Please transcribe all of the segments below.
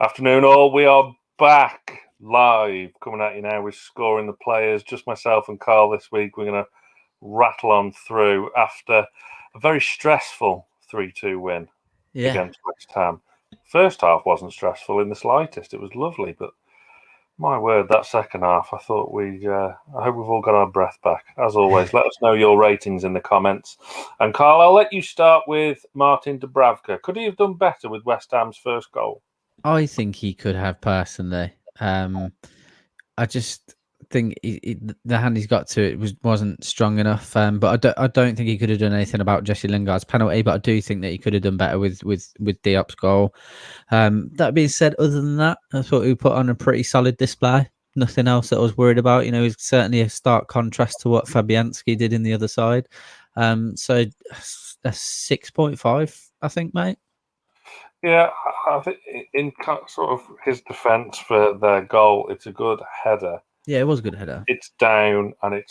Afternoon, all. We are back live, coming at you now with Scoring the Players. Just myself and Karl this week. We're going to rattle on through after a very stressful 3-2 win against West Ham. First half wasn't stressful in the slightest. It was lovely, but my word, that second half, I thought I hope we've all got our breath back. As always, let us know your ratings in the comments. And Karl, I'll let you start with Martin Dubravka. Could he have done better with West Ham's first goal? I think he could have personally. I just think the hand he's got to it wasn't strong enough. But I don't think he could have done anything about Jesse Lingard's penalty. But I do think that he could have done better with Diop's goal. That being said, other than that, I thought he put on a pretty solid display. Nothing else that I was worried about. You know, he's certainly a stark contrast to what Fabianski did in the other side. So a 6.5, I think, mate. Yeah, I think in sort of his defence for their goal, it's a good header. Yeah, it was a good header. It's down, and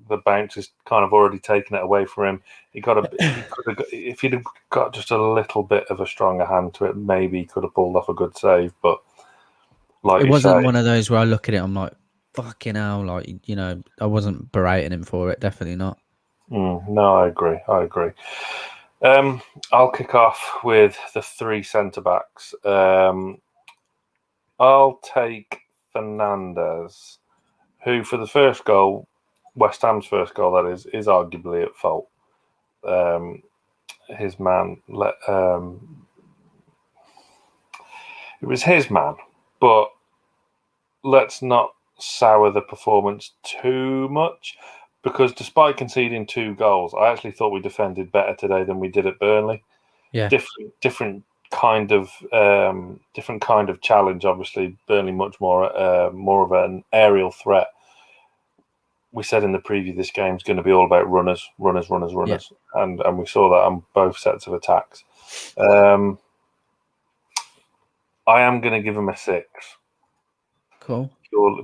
the bounce is kind of already taken it away from him. If he'd have got just a little bit of a stronger hand to it, maybe he could have pulled off a good save. But like it wasn't one of those where I look at it, I'm like, fucking hell, like, you know, I wasn't berating him for it. Definitely not. No, I agree. I'll kick off with the three centre-backs. I'll take Fernandes, who for the first goal, West Ham's first goal, that is arguably at fault. His man, it was his man, but let's not sour the performance too much. Because despite conceding 2 goals, I actually thought we defended better today than we did at Burnley. Yeah, different kind of challenge. Obviously, Burnley much more of an aerial threat. We said in the preview this game's going to be all about runners, yeah. and we saw that on both sets of attacks. I am going to give him a 6. Cool.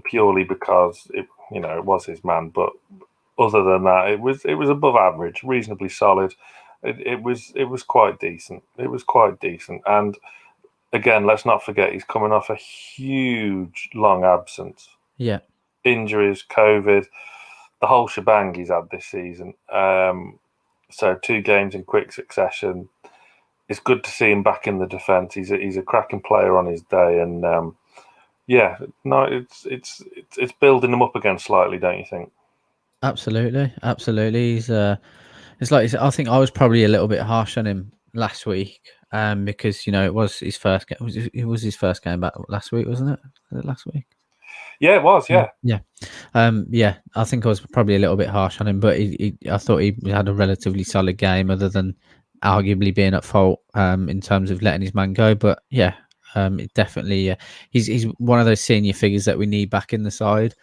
Purely because it was his man, but. Other than that, it was above average, reasonably solid. It was quite decent. And again, let's not forget he's coming off a huge long absence. Yeah, injuries, COVID, the whole shebang he's had this season. So 2 games in quick succession. It's good to see him back in the defence. He's a cracking player on his day, and it's building him up again slightly, don't you think? Absolutely. He's it's like I think I was probably a little bit harsh on him last week, because it was his first game. It was his first game back last week, wasn't it? Was it last week? Yeah, it was. Yeah. I think I was probably a little bit harsh on him, but I thought he had a relatively solid game, other than arguably being at fault in terms of letting his man go. But yeah, it definitely he's one of those senior figures that we need back in the side.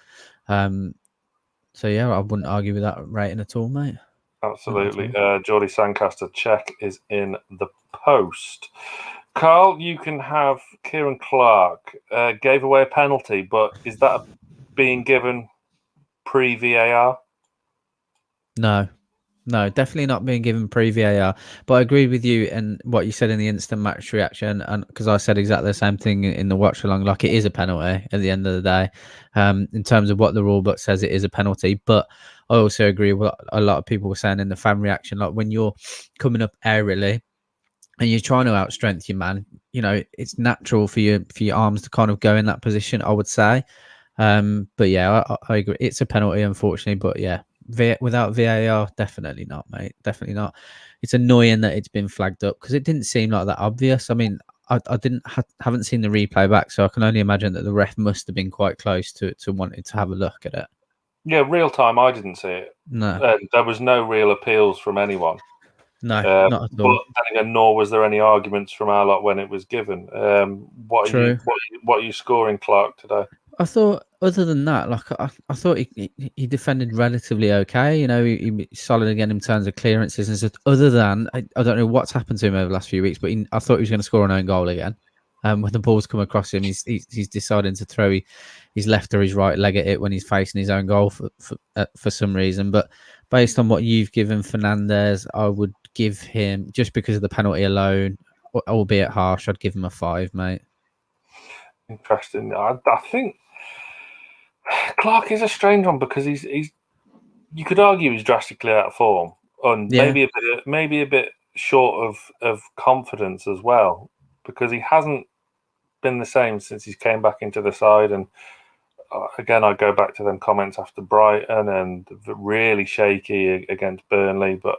So, yeah, I wouldn't argue with that rating at all, mate. Absolutely. Geordie Sandcaster check is in the post. Karl, you can have Kieran Clark. Gave away a penalty, but is that being given pre-VAR? No, definitely not being given pre-VAR. But I agree with you and what you said in the instant match reaction, and because I said exactly the same thing in the watch along. Like, it is a penalty at the end of the day. In terms of what the rule book says, it is a penalty. But I also agree with what a lot of people were saying in the fan reaction. Like, when you're coming up aerially and you're trying to outstrength your man, it's natural for your arms to kind of go in that position, I would say. But yeah, I agree. It's a penalty, unfortunately. But yeah. Without VAR, definitely not, mate. Definitely not. It's annoying that it's been flagged up because it didn't seem like that obvious. I mean, I haven't seen the replay back, so I can only imagine that the ref must have been quite close to wanting to have a look at it. Yeah, real time. I didn't see it. No, there was no real appeals from anyone. No, not at all. But then again, nor was there any arguments from our lot when it was given. What are you scoring, Clark, today? I thought, other than that, like I thought he defended relatively okay. He solid again in terms of clearances and stuff. Other than I don't know what's happened to him over the last few weeks, but I thought he was going to score an own goal again. When the ball's come across him, he's deciding to throw his left or his right leg at it when he's facing his own goal for some reason. But based on what you've given Fernandes, I would give him, just because of the penalty alone, albeit harsh, I'd give him a 5, mate. Interesting. I think Clark is a strange one because he's you could argue he's drastically out of form and Yeah. maybe a bit short of confidence as well, because he hasn't been the same since he's came back into the side. And again, I go back to them comments after Brighton and really shaky against Burnley, but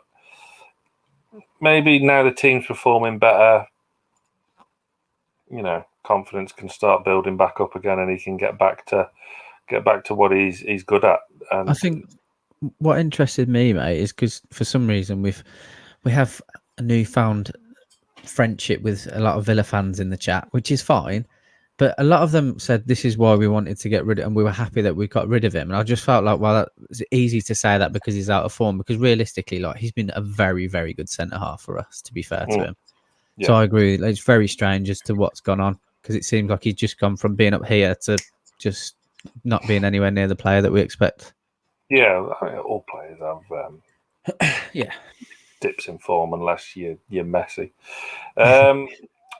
maybe now the team's performing better, confidence can start building back up again, and he can get back to what he's good at. And I think what interested me, mate, is because for some reason we have a newfound friendship with a lot of Villa fans in the chat, which is fine. But a lot of them said this is why we wanted to get rid of, and we were happy that we got rid of him. And I just felt like, well, it's easy to say that because he's out of form. Because realistically, like, he's been a very, very good centre half for us. To be fair to him, yeah. So I agree. It's very strange as to what's gone on, because it seems like he's just gone from being up here to just not being anywhere near the player that we expect. Yeah, I mean, all players have dips in form unless you're Messi.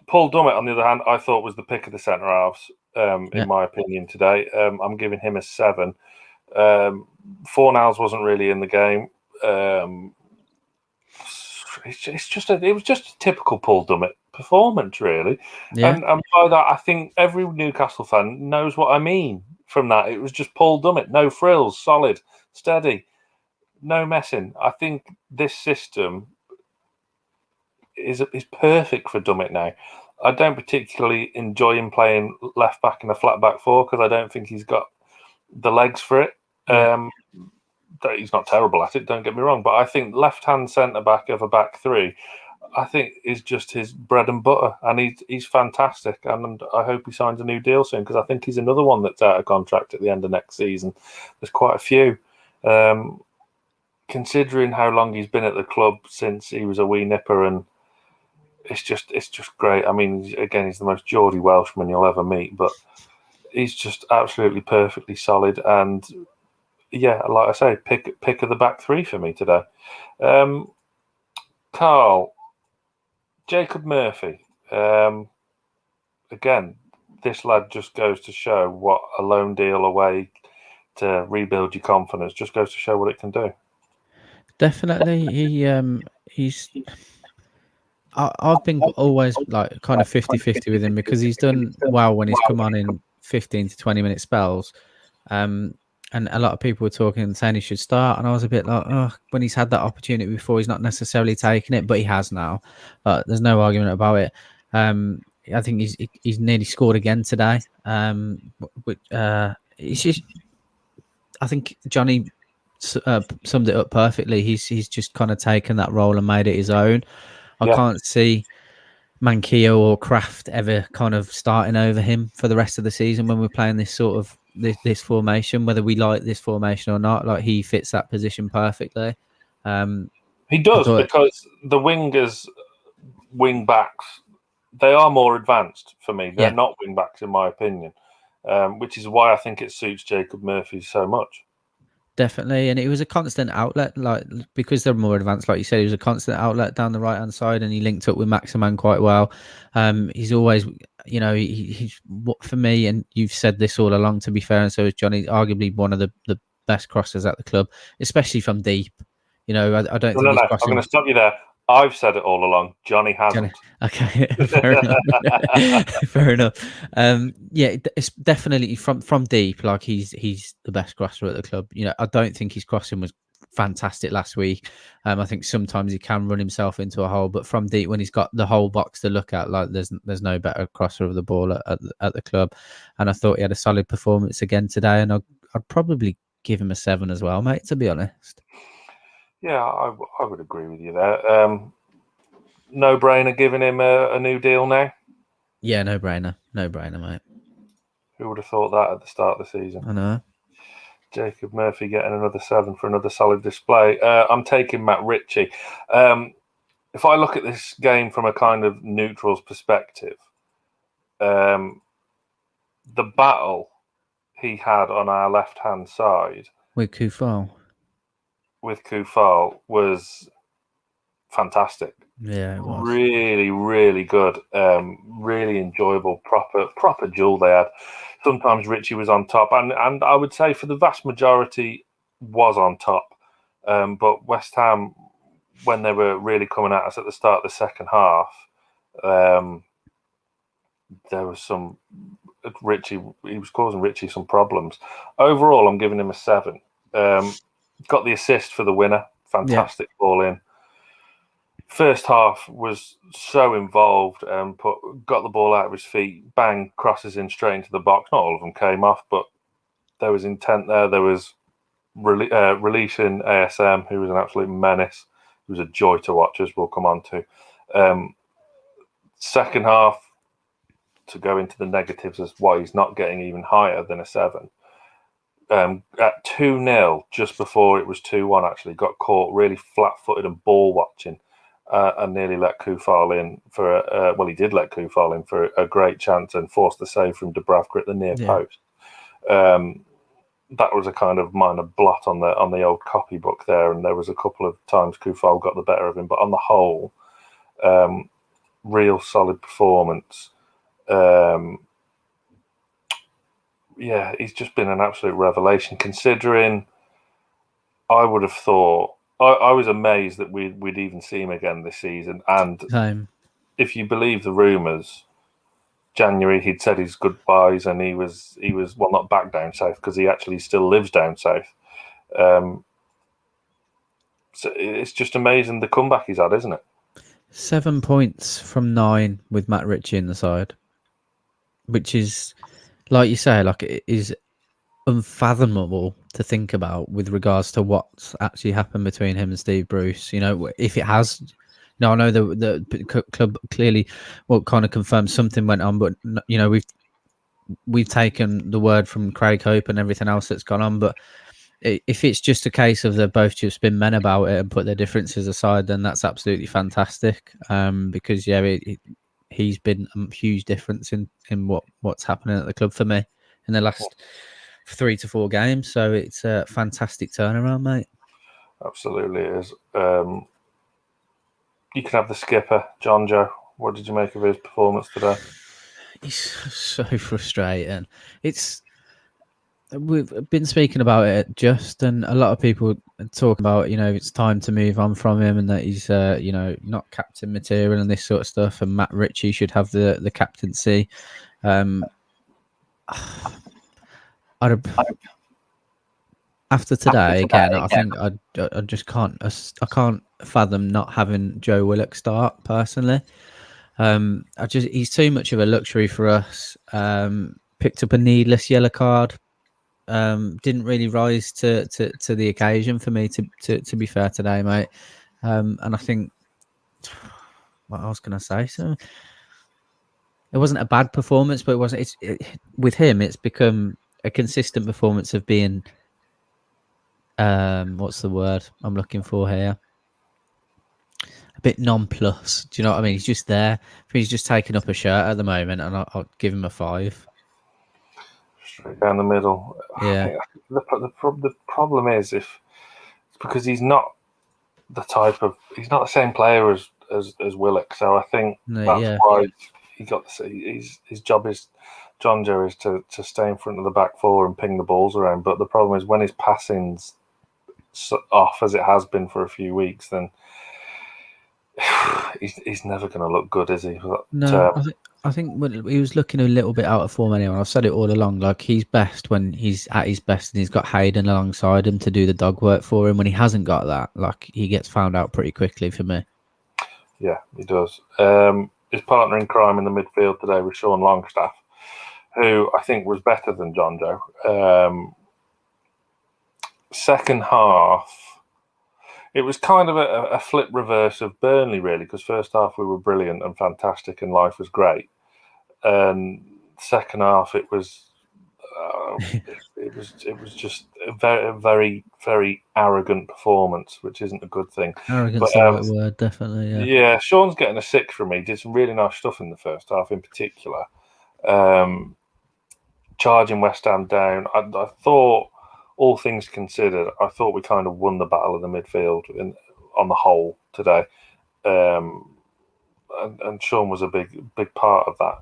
Paul Dummett, on the other hand, I thought was the pick of the centre halves, in my opinion, today. I'm giving him a 7. Fornals wasn't really in the game. It was just a typical Paul Dummett performance, really. Yeah. And by that, I think every Newcastle fan knows what I mean from that. It was just Paul Dummett, no frills, solid, steady, no messing. I think this system is perfect for Dummett now. I don't particularly enjoy him playing left back in a flat back 4 because I don't think he's got the legs for it. He's not terrible at it, don't get me wrong, but I think left-hand centre-back of a back 3, I think is just his bread and butter, and he's fantastic, and I hope he signs a new deal soon, because I think he's another one that's out of contract at the end of next season. There's quite a few. Considering how long he's been at the club since he was a wee nipper, and it's just great. I mean, again, he's the most Geordie Welshman you'll ever meet, but he's just absolutely perfectly solid, and yeah, like I say, pick of the back 3 for me today. Karl, Jacob Murphy. Again, this lad just goes to show what a loan deal away to rebuild your confidence just goes to show what it can do. Definitely, he's. I've been always like kind of 50-50 with him, because he's done well when he's come on in 15 to 20 minute spells. And a lot of people were talking and saying he should start, and I was a bit like, oh, when he's had that opportunity before, he's not necessarily taking it, but he has now. There's no argument about it. I think he's nearly scored again today. It's just, I think Johnny summed it up perfectly. He's just kind of taken that role and made it his own. I can't see Manquillo or Kraft ever kind of starting over him for the rest of the season when we're playing this sort of this formation, whether we like this formation or not. Like, he fits that position perfectly. He does, because the wingers, wing backs, they are more advanced for me. They're not wing backs, in my opinion, which is why I think it suits Jacob Murphy so much. Definitely, and it was a constant outlet, like, because they're more advanced, like you said, it was a constant outlet down the right hand side, and he linked up with Maximin quite well. He's always, he's for me, and you've said this all along, to be fair, and so is Johnny, arguably one of the best crossers at the club, especially from deep. I don't think he's crossing. I'm going to stop you there. I've said it all along. Johnny hasn't. Okay, fair enough. Fair enough. Yeah, it's definitely from deep. Like, he's the best crosser at the club. I don't think his crossing was fantastic last week. I think sometimes he can run himself into a hole, but from deep, when he's got the whole box to look at, like, there's no better crosser of the ball at the club. And I thought he had a solid performance again today, and I'd probably give him a 7 as well, mate, to be honest. Yeah, I would agree with you there. No brainer giving him a new deal now. Yeah, no brainer, mate. Who would have thought that at the start of the season? I know. Jacob Murphy getting another 7 for another solid display. I'm taking Matt Ritchie. If I look at this game from a kind of neutral's perspective, the battle he had on our left-hand side with Kufal was fantastic. Yeah, it was. Really, really good. Really enjoyable, proper duel they had. Sometimes Ritchie was on top, and I would say for the vast majority was on top. But West Ham, when they were really coming at us at the start of the second half, there was some Ritchie. He was causing Ritchie some problems. Overall, I'm giving him a 7. Got the assist for the winner. Fantastic ball in. First half was so involved and got the ball out of his feet, bang, crosses in straight into the box. Not all of them came off, but there was intent there. There was releasing ASM, who was an absolute menace. It was a joy to watch, as we'll come on to. Second half, to go into the negatives as why he's not getting even higher than a 7. At 2-0, just before it was 2-1, actually, got caught really flat-footed and ball-watching. And nearly let Koufal in for he did let Koufal in for a great chance and forced the save from Dubravka at the near post. That was a kind of minor blot on the old copybook there, and there was a couple of times Koufal got the better of him, but on the whole, real solid performance. He's just been an absolute revelation, considering I would have thought. I was amazed that we'd even see him again this season. And if you believe the rumours, January he'd said his goodbyes, and he was not back down south because he actually still lives down south. So it's just amazing the comeback he's had, isn't it? 7 points from 9 with Matt Ritchie in the side, which is, like you say, like it is unfathomable to think about with regards to what's actually happened between him and Steve Bruce. You know, if it has, I know the club clearly kind of confirmed something went on, but you know, we've taken the word from Craig Hope and everything else that's gone on. But if it's just a case of they've both just been men about it and put their differences aside, then that's absolutely fantastic. Because he's been a huge difference in what's happening at the club for me in the last 3 to 4 games. So it's a fantastic turnaround, mate. Absolutely it is. You can have the skipper, John Joe. What did you make of his performance today? He's so frustrating. We've been speaking about it and a lot of people talk about, you know, it's time to move on from him and that he's not captain material and this sort of stuff, and Matt Ritchie should have the captaincy. After today, again, I think I just can't. I can't fathom not having Joe Willock start personally. He's too much of a luxury for us. Picked up a needless yellow card. Didn't really rise to the occasion for me. To be fair today, mate. And I think what I was going to say. So it wasn't a bad performance, but it wasn't. With him, it's become a consistent performance of being. What's the word I'm looking for here? A bit nonplussed. Do you know what I mean? He's just there. He's just taking up a shirt at the moment, and I'll give him a 5. Straight down the middle. Yeah. The problem is it's because he's not he's not the same player as Willock. So I think that's why he got his job is. John Joe is to stay in front of the back four and ping the balls around. But the problem is when his passing's off, as it has been for a few weeks, then he's never going to look good, is he? No, I think he was looking a little bit out of form anyway. I've said it all along. Like, he's best when he's at his best and he's got Hayden alongside him to do the dog work for him. When he hasn't got that, like, he gets found out pretty quickly for me. Yeah, he does. His partner in crime in the midfield today was Sean Longstaff, who I think was better than John Joe. Second half, it was kind of a flip reverse of Burnley, really, because first half we were brilliant and fantastic and life was great. Second half, it was just a very, very, very arrogant performance, which isn't a good thing. Arrogant's the right word, definitely. Yeah, Sean's getting a 6 from me. He did some really nice stuff in the first half, in particular. Charging West Ham down. I thought, all things considered, I thought we kind of won the battle of the midfield on the whole today. and Sean was a big part of that.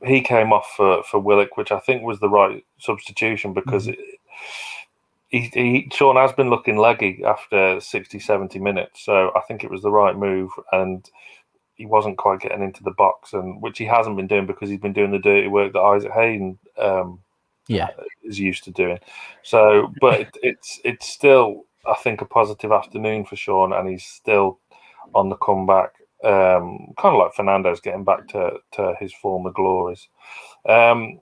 He came off for Willock, which I think was the right substitution because Sean has been looking leggy after 60, 70 minutes. So I think it was the right move, and he wasn't quite getting into the box, and which he hasn't been doing because he's been doing the dirty work that Isaac Hayden is used to doing. So, but it's still, I think, a positive afternoon for Sean, and he's still on the comeback. Kind of like Fernando's getting back to his former glories. Miggy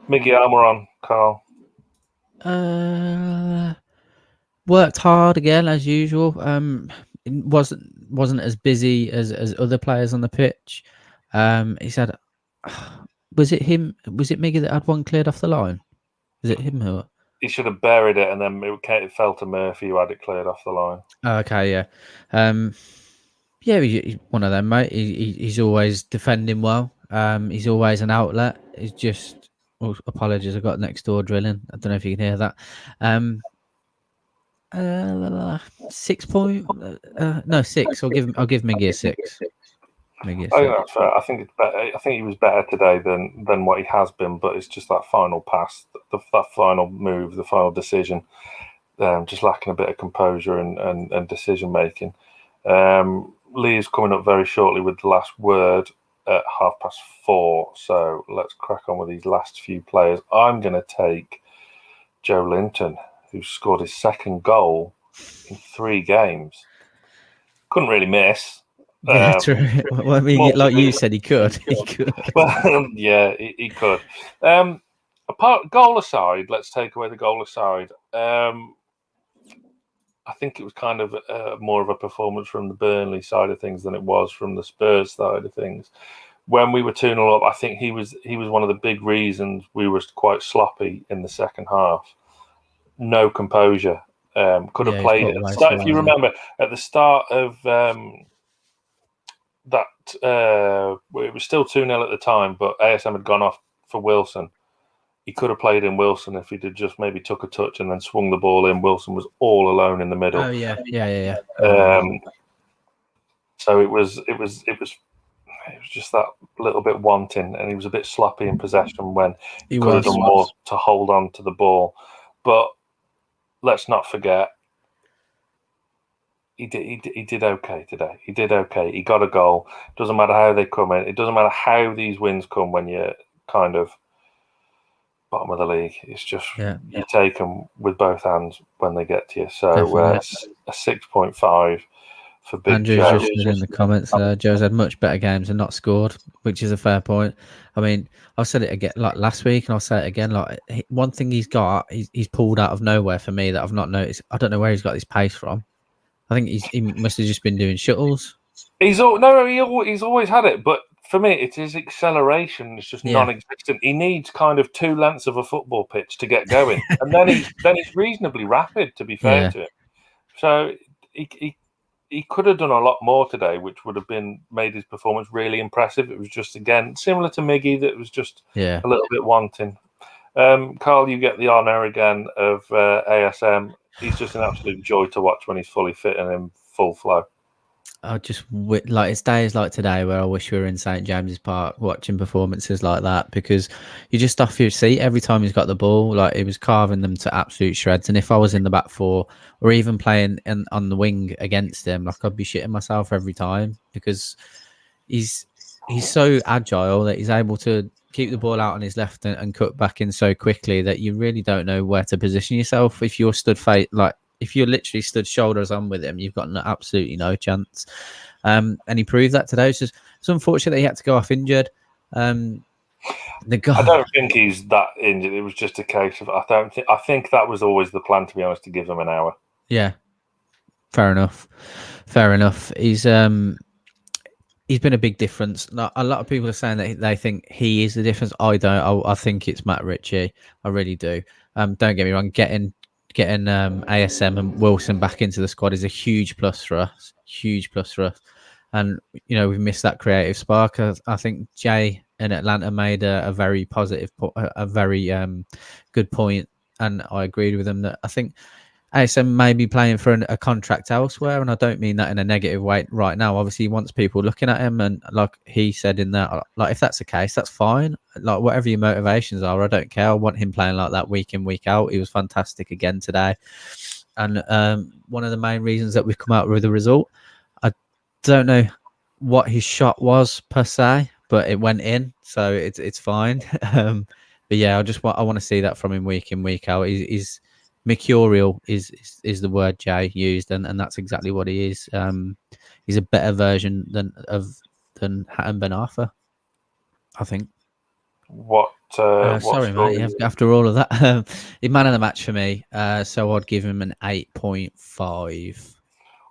Almiron, Karl. Worked hard again as usual. It wasn't as busy as other players on the pitch. He said, was it him? Was it Miggy that had one cleared off the line? Was it him who? He should have buried it, and then it fell to Murphy, who had it cleared off the line. Okay, yeah. Yeah, he's one of them, mate. He's always defending well. He's always an outlet. He's just... Oh, apologies, I got next door drilling. I don't know if you can hear that. 6 point... no, 6. I'll give Miggy a 6. I think that's fair. I think it's better. I think he was better today than what he has been, but it's just that final pass, that final move, the final decision, just lacking a bit of composure and decision making. Lee is coming up very shortly with the last word at 4:30. So let's crack on with these last few players. I'm going to take Joelinton, who scored his second goal in 3 games. Couldn't really miss. Yeah, true. Well, I mean, like you said, he could. He could. Well, yeah, he could. Goal aside, let's take away the goal aside. I think it was kind of more of a performance from the Burnley side of things than it was from the Spurs side of things. When we were 2-0 up, I think he was one of the big reasons we were quite sloppy in the second half. No composure. Could have played it. If you remember, at the start of that, it was still 2-0 at the time, but ASM had gone off for Wilson. He could have played in Wilson if he'd just maybe took a touch and then swung the ball in. Wilson was all alone in the middle. Oh yeah. So it was just that little bit wanting, and he was a bit sloppy in possession when he could have done more to hold on to the ball. But let's not forget, he did okay today. He did okay. He got a goal. Doesn't matter how they come in. It doesn't matter how these wins come when you're kind of bottom of the league. It's just you take them with both hands when they get to you. So a 6.5 for Big Andrew's Joe. just in the comments. Joe's had much better games and not scored, which is a fair point. I mean, I've said it again, like last week, and I'll say it again. Like one thing he's pulled out of nowhere for me that I've not noticed. I don't know where he's got this pace from. I think he must have just been doing shuttles. He's always had it, but for me, it's his acceleration is just non-existent. He needs kind of 2 lengths of a football pitch to get going, and then he's reasonably rapid. To be fair to him, so he could have done a lot more today, which would have made his performance really impressive. It was just again similar to Miggy, that was just a little bit wanting. Karl, you get the honour again of ASM. He's just an absolute joy to watch when he's fully fit and in full flow. I just like it's days like today where I wish we were in St James's Park watching performances like that, because you're just off your seat every time he's got the ball. Like he was carving them to absolute shreds. And if I was in the back 4 or even playing on the wing against him, like I'd be shitting myself every time, because he's so agile that he's able to keep the ball out on his left and cut back in so quickly that you really don't know where to position yourself. If you're if you're literally stood shoulders on with him, you've got absolutely no chance. And he proved that today. It's unfortunate that he had to go off injured. I don't think he's that injured. It was just a case of I think that was always the plan, to be honest, to give him an hour. Yeah, fair enough. He's been a big difference. A lot of people are saying that they think he is the difference. I don't. I think it's Matt Ritchie. I really do. Don't get me wrong. Getting ASM and Wilson back into the squad is a huge plus for us. And we've missed that creative spark. I think Jay in Atlanta made a very positive, a very good point, and I agreed with him that I think So maybe playing for a contract elsewhere, and I don't mean that in a negative way right now. Obviously, he wants people looking at him, and like he said in that, like if that's the case, that's fine. Like whatever your motivations are, I don't care. I want him playing like that week in, week out. He was fantastic again today, and one of the main reasons that we've come out with the result. I don't know what his shot was per se, but it went in, so it's fine. But yeah, I want to see that from him week in, week out. He's mercurial is the word Jay used, and that's exactly what he is. He's a better version than Hatton Ben Arthur, I think. What Sorry, mate. After all of that, he's man of the match for me. So I'd give him an 8.5.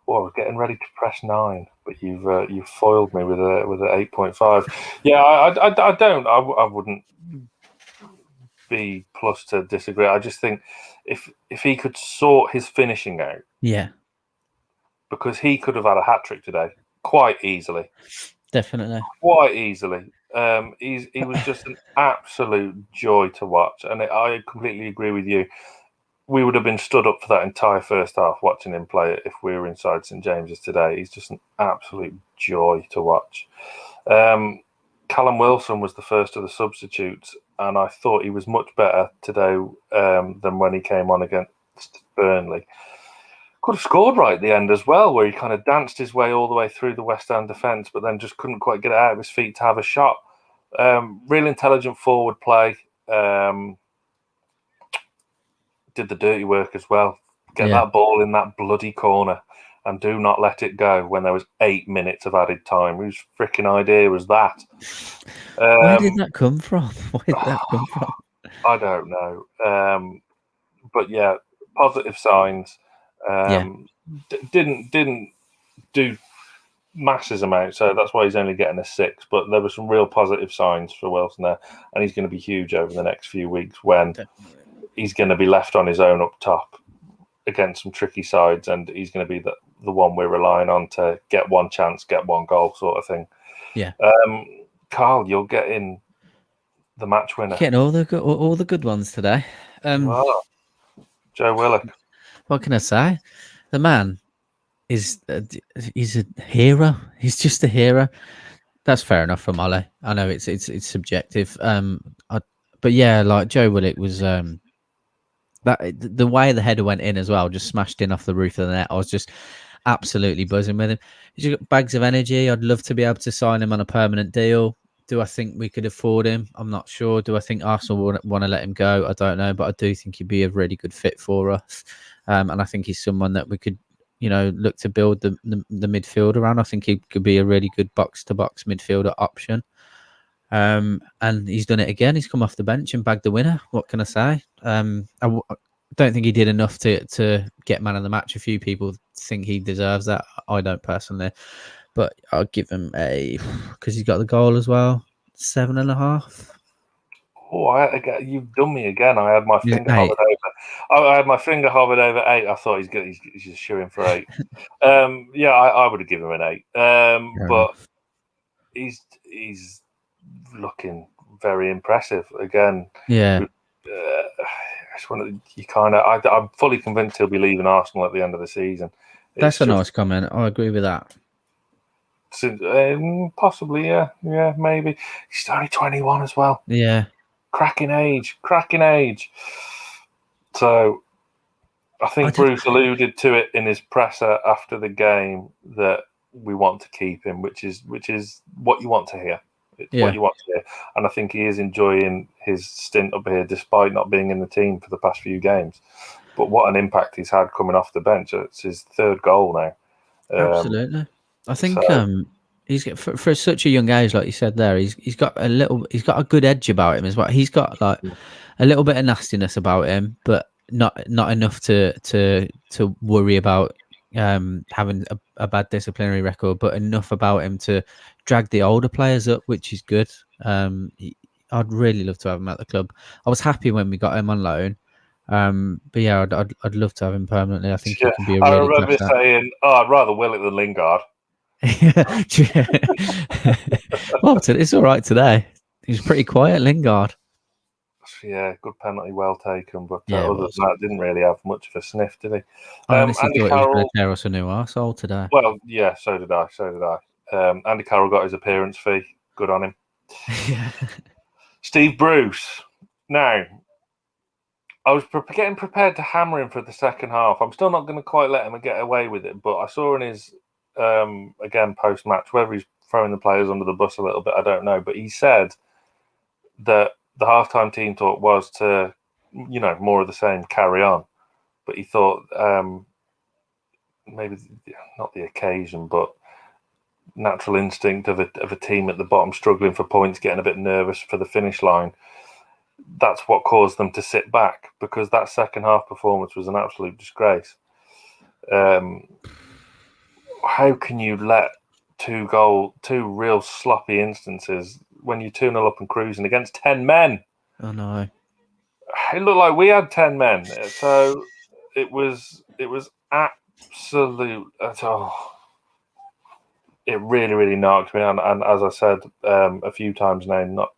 Well, I was getting ready to press 9, but you've foiled me with an 8.5. Yeah, I wouldn't be plus to disagree. I just think if he could sort his finishing out, yeah, because he could have had a hat trick today quite easily, definitely, quite easily. He was just an absolute joy to watch, and I completely agree with you. We would have been stood up for that entire first half watching him play it if we were inside St James's today. He's just an absolute joy to watch. Callum Wilson was the first of the substitutes, and I thought he was much better today than when he came on against Burnley. Could have scored right at the end as well, where he kind of danced his way all the way through the West Ham defence, but then just couldn't quite get it out of his feet to have a shot. Real intelligent forward play. Did the dirty work as well. Get that ball in that bloody corner and do not let it go when there was 8 minutes of added time. Whose freaking idea was that? Where did that come from? I don't know. But yeah, positive signs. Didn't do masses amount, so that's why he's only getting a 6. But there were some real positive signs for Wilson there, and he's going to be huge over the next few weeks when he's going to be left on his own up top against some tricky sides, and he's going to be the one we're relying on to get one chance, get one goal, sort of thing. Yeah. Karl, you're getting the match winner. Getting all the good ones today. Joe Willock. What can I say? The man he's a hero. He's just a hero. That's fair enough from Ollie. I know it's subjective. But yeah, like Joe Willock was that the way the header went in as well, just smashed in off the roof of the net. I was just absolutely buzzing with him. He's got bags of energy. I'd love to be able to sign him on a permanent deal. Do I think we could afford him? I'm not sure. Do I think Arsenal want to let him go? I don't know, but I do think he'd be a really good fit for us. And I think he's someone that we could, look to build the midfield around. I think he could be a really good box-to-box midfielder option. And he's done it again. He's come off the bench and bagged the winner. What can I say? I don't think he did enough to get man of the match. A few people think he deserves that. I don't personally. But I'll give him because he's got the goal as well, 7.5. Oh, you've done me again. I had my finger hovered over. I had my finger hovered over 8. I thought he's just shooing for 8. Yeah, I would have given him an 8. But he's looking very impressive again. Yeah. I'm fully convinced he'll be leaving Arsenal at the end of the season. That's a nice comment. I agree with that. Possibly, yeah, maybe. He's only 21 as well. Yeah. Cracking age. So I think Bruce alluded to it in his presser after the game that we want to keep him, which is what you want to hear. It's what you want to hear. And I think he is enjoying his stint up here despite not being in the team for the past few games. But what an impact he's had coming off the bench. It's his 3rd goal now. Absolutely. I think he's got for such a young age, like you said there, he's got a good edge about him as well. He's got like a little bit of nastiness about him, but not enough to worry about having a bad disciplinary record, but enough about him to drag the older players up, which is good. I'd really love to have him at the club. I was happy when we got him on loan. But yeah, I'd love to have him permanently. I think he can be a really I remember saying, I'd rather Willock than Lingard. Well, it's all right today. He's pretty quiet, Lingard. yeah, good penalty, well taken. But Yeah, it other than was. that, didn't really have much of a sniff, did he? I honestly Andy thought he was going Carroll. to tear us a new arsehole today. Well, yeah, so did I. So did I. Andy Carroll got his appearance fee. Good on him. Yeah. Steve Bruce. Now, I was getting prepared to hammer him for the second half. I'm still not going to quite let him get away with it, but I saw in his, again, post-match, whether he's throwing the players under the bus a little bit, I don't know, but he said that the halftime team talk was to, more of the same, carry on. But he thought maybe not the occasion, but natural instinct of a team at the bottom struggling for points, getting a bit nervous for the finish line. That's what caused them to sit back, because that second half performance was an absolute disgrace. How can you let two real sloppy instances when you're 2-0 up and cruising against 10 men? Oh no. It looked like we had 10 men. So it was absolute. It really, really knocked me. And as I said a few times now, not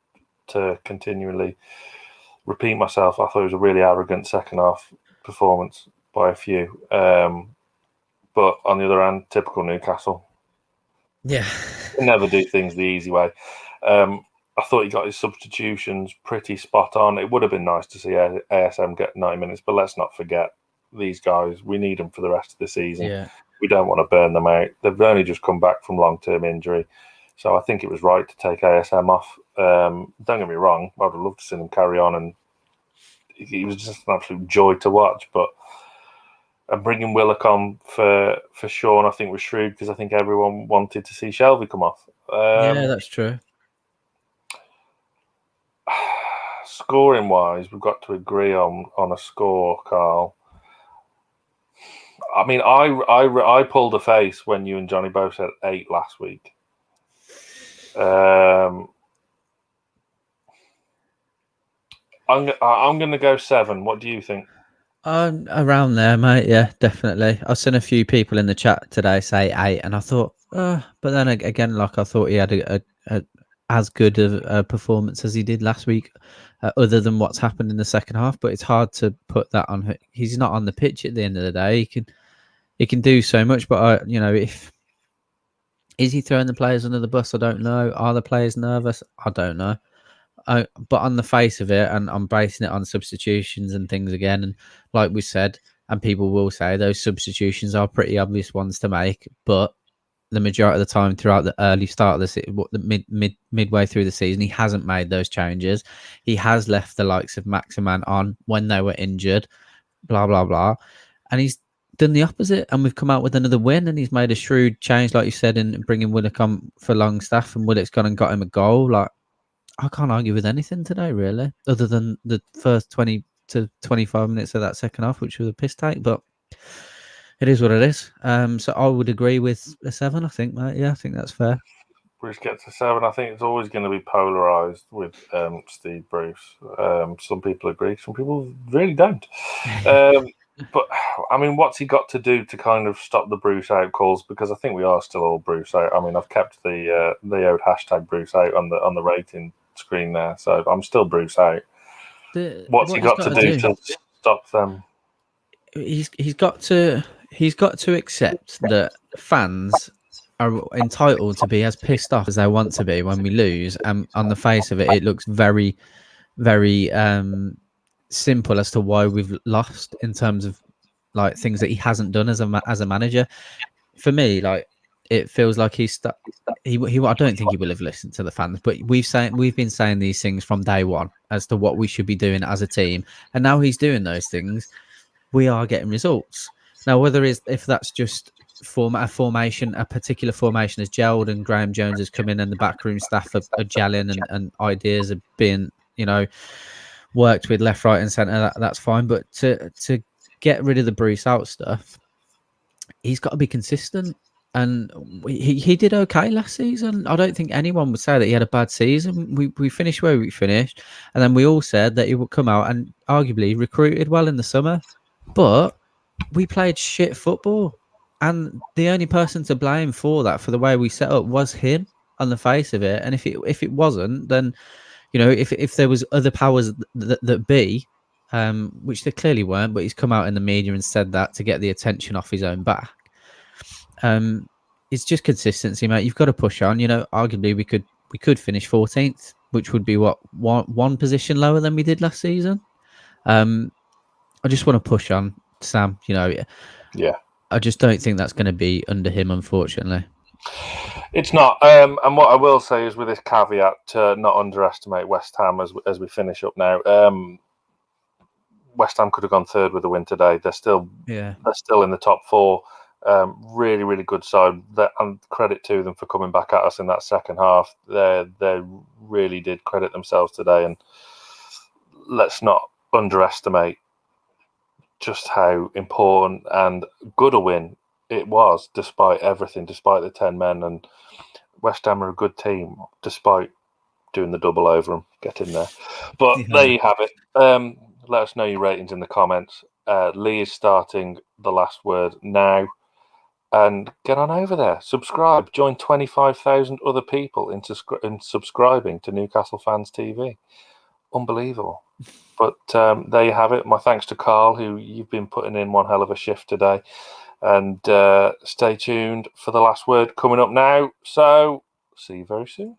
to continually repeat myself, I thought it was a really arrogant second half performance by a few. But on the other hand, typical Newcastle. Yeah. They never do things the easy way. I thought he got his substitutions pretty spot on. It would have been nice to see ASM get 90 minutes, but let's not forget these guys. We need them for the rest of the season. Yeah. We don't want to burn them out. They've only just come back from long-term injury. So I think it was right to take ASM off. Don't get me wrong, I would have loved to see him carry on, and he was just an absolute joy to watch. But bringing Willock on for Sean, I think, was shrewd, because I think everyone wanted to see Shelby come off. Yeah, that's true. Scoring-wise, we've got to agree on a score, Karl. I mean, I pulled a face when you and Johnny both said 8 last week. I'm going to go 7. What do you think? Around there, mate. Yeah, definitely. I've seen a few people in the chat today say 8, and I thought, but then again, like, I thought he had a as good a performance as he did last week, other than what's happened in the second half. But it's hard to put that on. He's not on the pitch at the end of the day. He can do so much, but if is he throwing the players under the bus? I don't know. Are the players nervous? I don't know. But on the face of it, and I'm basing it on substitutions and things again, and like we said, and people will say, those substitutions are pretty obvious ones to make, but the majority of the time throughout the early start of the midway through the season, he hasn't made those changes. He has left the likes of Maximin on when they were injured, blah blah blah, and he's done the opposite. And we've come out with another win, and he's made a shrewd change, like you said, in bringing Willock on for Longstaff, and Willock's gone and got him a goal. Like, I can't argue with anything today, really, other than the first 20 to 25 minutes of that second half, which was a piss take, but it is what it is. So I would agree with a 7, I think, mate. Yeah, I think that's fair. Bruce gets a 7. I think it's always going to be polarised with Steve Bruce. Some people agree, some people really don't. But, I mean, what's he got to do to kind of stop the Bruce out calls? Because I think we are still all Bruce out. I mean, I've kept the old hashtag Bruce out on the rating screen there, so I'm still Bruce out. What's he got to do to stop them? He's got to accept that fans are entitled to be as pissed off as they want to be when we lose. And on the face of it, it looks very, very simple as to why we've lost, in terms of like things that he hasn't done as a manager. For me, like, it feels like he's stuck. I don't think he will have listened to the fans, but we've been saying these things from day one as to what we should be doing as a team, and now he's doing those things. We are getting results now. Whether if that's just a particular formation has gelled, and Graham Jones has come in, and the backroom staff are gelling, and ideas are being worked with left, right, and centre, that's fine. But to get rid of the Bruce out stuff, he's got to be consistent. And he did okay last season. I don't think anyone would say that he had a bad season. We finished where we finished, and then we all said that he would come out and arguably recruited well in the summer, but we played shit football, and the only person to blame for that, for the way we set up, was him on the face of it. And if it wasn't, then if there was other powers that be, which there clearly weren't, but he's come out in the media and said that to get the attention off his own back. It's just consistency, mate. You've got to push on. Arguably we could finish 14th, which would be one position lower than we did last season. I just want to push on, Sam. Yeah. I just don't think that's going to be under him, unfortunately. It's not. And what I will say is, with this caveat, to not underestimate West Ham as we finish up now. West Ham could have gone third with a win today. They're still in the top four. Really, really good side. And credit to them for coming back at us in that second half. They really did credit themselves today. And let's not underestimate just how important and good a win it was, despite everything, despite the 10 men. And West Ham are a good team, despite doing the double over them, getting there. But there you have it. Let us know your ratings in the comments. Lee is starting the last word now. And get on over there. Subscribe. Join 25,000 other people in subscribing to Newcastle Fans TV. Unbelievable. But there you have it. My thanks to Karl, who you've been putting in one hell of a shift today. And stay tuned for the last word coming up now. So, see you very soon.